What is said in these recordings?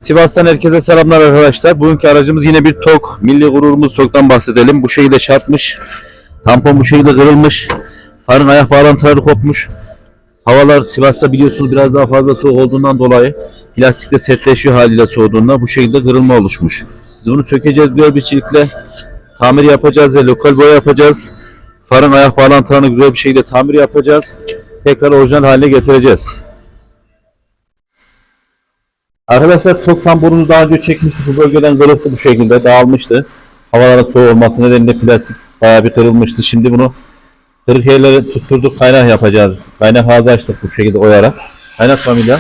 Sivas'tan herkese selamlar arkadaşlar. Bugünkü aracımız yine bir Toog. Milli gururumuz Toog'dan bahsedelim. Bu şekilde çarpmış. Tampon bu şekilde kırılmış. Farın ayak bağlantıları kopmuş. Havalar Sivas'ta biliyorsunuz biraz daha fazla soğuk olduğundan dolayı plastikte sertleşiyor haliyle soğuduğunda bu şekilde kırılma oluşmuş. Biz bunu sökeceğiz diyor bir çelikle. Tamir yapacağız ve lokal boya yapacağız. Farın ayak bağlantılarını güzel bir şekilde tamir yapacağız. Tekrar orijinal haline getireceğiz. Arkadaşlar Toog tamponunu daha önce çekmiştik. Bu bölgeden kırıktı bu şekilde dağılmıştı. Havaların soğuk olması nedeniyle plastik bayağı bir kırılmıştı. Şimdi bunu kırık yerleri tutturduk, kaynak yapacağız. Kaynak ağzı açtık bu şekilde oyarak. Kaynak familya.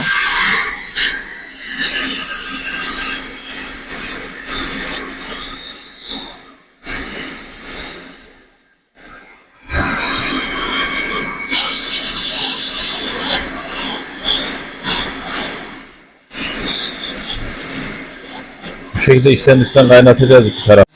Bu şekilde içten dıştan kaynatacağız iki taraf.